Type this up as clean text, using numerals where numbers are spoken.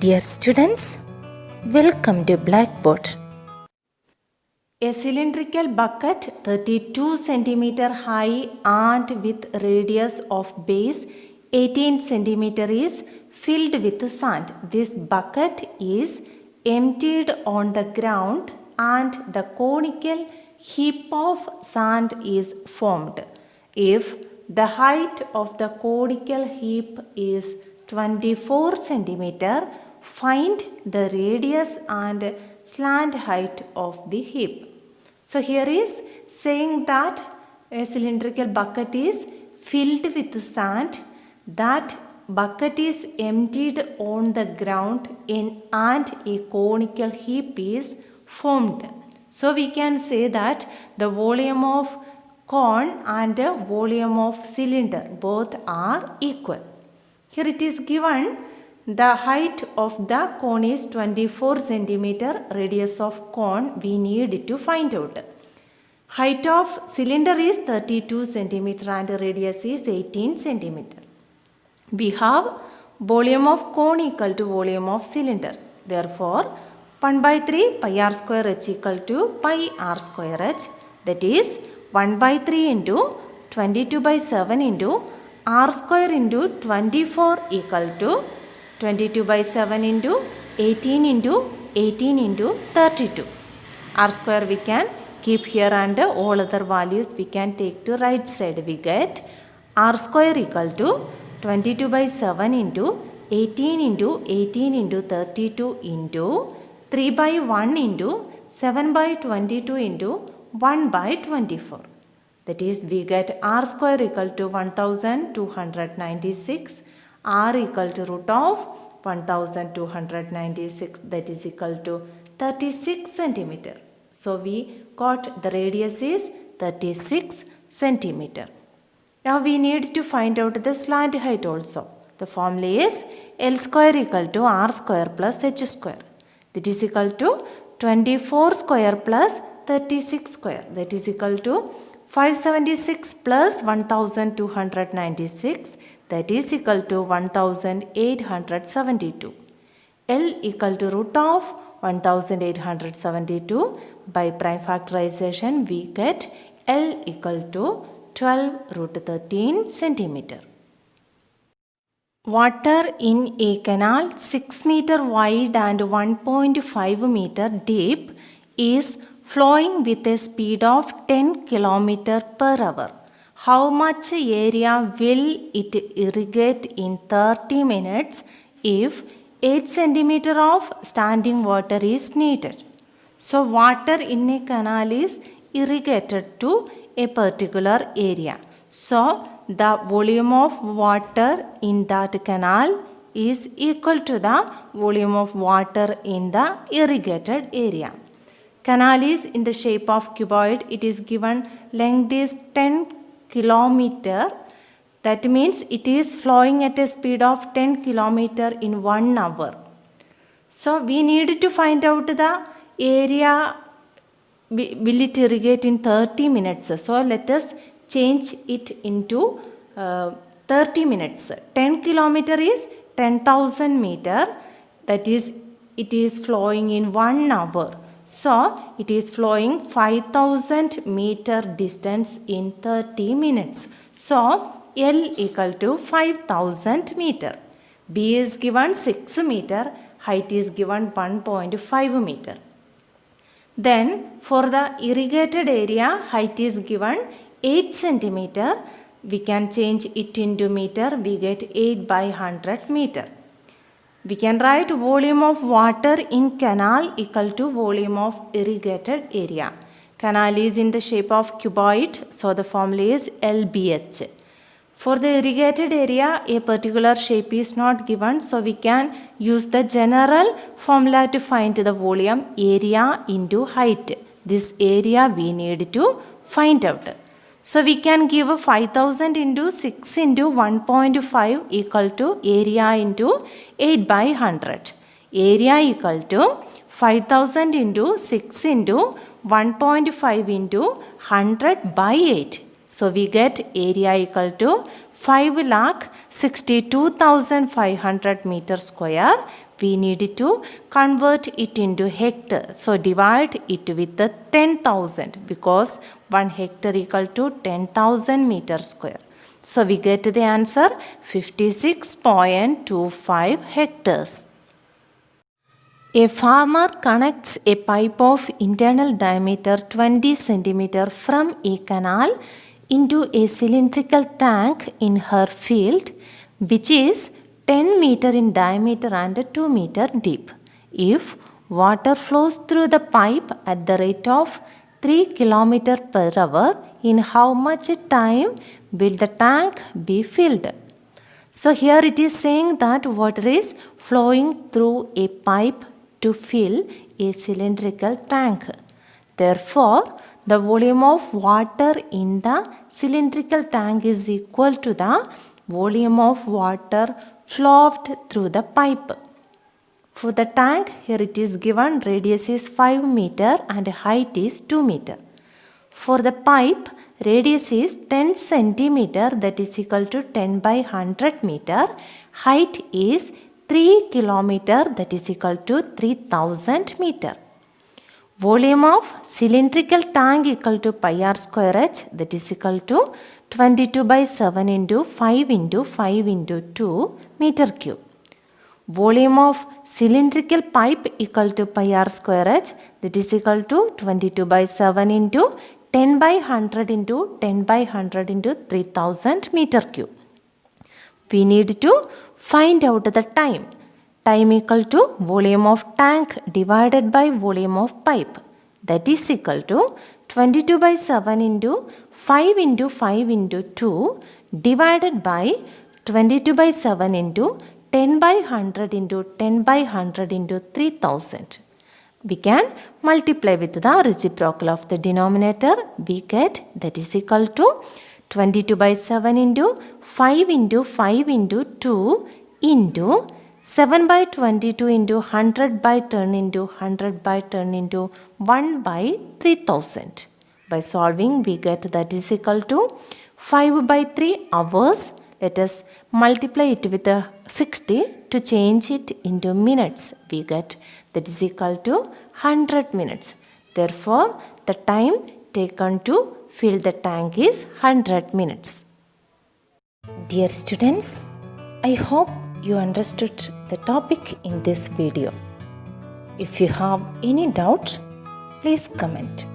Dear students, welcome to Blackboard. A cylindrical bucket 32 cm high and with radius of base 18 cm is filled with sand. This bucket is emptied on the ground and the conical heap of sand is formed. If the height of the conical heap is 24 cm, find the radius and slant height of the heap. So here is saying that a cylindrical bucket is filled with sand. That bucket is emptied on the ground and a conical heap is formed. So we can say that the volume of cone and the volume of cylinder both are equal. Here it is given the height of the cone is 24 cm, radius of cone we need to find out. Height of cylinder is 32 cm and radius is 18 cm. We have volume of cone equal to volume of cylinder. Therefore, 1 by 3 pi r square h equal to pi r square h, that is 1 by 3 into 22 by 7 into r square into 24 equal to 22 by 7 into 18 into 18 into 32. R square we can keep here and all other values we can take to right side. We get r square equal to 22 by 7 into 18 into 18 into 32 into 3 by 1 into 7 by 22 into 1 by 24. That is, we get r square equal to 1296, r equal to root of 1296, that is equal to 36 centimeter. So we got the radius is 36 centimeter. Now we need to find out the slant height also. The formula is L square equal to r square plus h square. That is equal to 24 square plus 36 square. That is equal to 576 plus 1296, that is equal to 1872. L equal to root of 1872. By prime factorization we get L equal to 12 root 13 centimeter. Water in a canal 6 meter wide and 1.5 meter deep is flowing with a speed of 10 km per hour. How much area will it irrigate in 30 minutes if 8 cm of standing water is needed? So water in a canal is irrigated to a particular area. So the volume of water in that canal is equal to the volume of water in the irrigated area. Canal is in the shape of cuboid. It is given length is 10 kilometer. That means it is flowing at a speed of 10 kilometer in 1 hour. So we need to find out the area will it irrigate in 30 minutes. So let us change it into 30 minutes. 10 kilometer is 10,000 meter. That is, it is flowing in 1 hour. So it is flowing 5,000 meter distance in 30 minutes. So L equal to 5,000 meter. B is given 6 meter. Height is given 1.5 meter. Then for the irrigated area, height is given 8 centimeter. We can change it into meter. We get 8 by 100 meter. We can write volume of water in canal equal to volume of irrigated area. Canal is in the shape of cuboid, so the formula is LBH. For the irrigated area, a particular shape is not given, so we can use the general formula to find the volume, area into height. This area we need to find out. So we can give 5,000 into 6 into 1.5 equal to area into 8 by 100. Area equal to 5,000 into 6 into 1.5 into 100 by 8. So we get area equal to 5,62,500 meter square. We need to convert it into hectare. So divide it with the 10,000 because 1 hectare equal to 10,000 meter square. So we get the answer 56.25 hectares. A farmer connects a pipe of internal diameter 20 cm from a canal into a cylindrical tank in her field, which is 10 meter in diameter and 2 meter deep. If water flows through the pipe at the rate of 3 km per hour, in how much time will the tank be filled? So here it is saying that water is flowing through a pipe to fill a cylindrical tank. Therefore, the volume of water in the cylindrical tank is equal to the volume of water flowed through the pipe. For the tank, here it is given radius is 5 meter and height is 2 meter. For the pipe, radius is 10 centimeter, that is equal to 10 by 100 meter. Height is 3 kilometer, that is equal to 3000 meter. Volume of cylindrical tank equal to pi r square h, that is equal to 22 by 7 into 5 into 5 into 2 meter cube. Volume of cylindrical pipe equal to pi r square h, that is equal to 22 by 7 into 10 by 100 into 10 by 100 into 3000 meter cube. We need to find out the time. Time equal to volume of tank divided by volume of pipe. That is equal to 22 by 7 into 5 into 5 into 2 divided by 22 by 7 into 10 by 100 into 10 by 100 into 3000. We can multiply with the reciprocal of the denominator. We get that is equal to 22 by 7 into 5 into 5 into 2 into 7 by 22 into 100 by 10 into 100 by 10 into 1 by 3000. By solving, we get that is equal to 5 by 3 hours. Let us multiply it with 60 to change it into minutes. We get that is equal to 100 minutes. Therefore, the time taken to fill the tank is 100 minutes. Dear students, I hope you understood the topic in this video. If you have any doubt, please comment.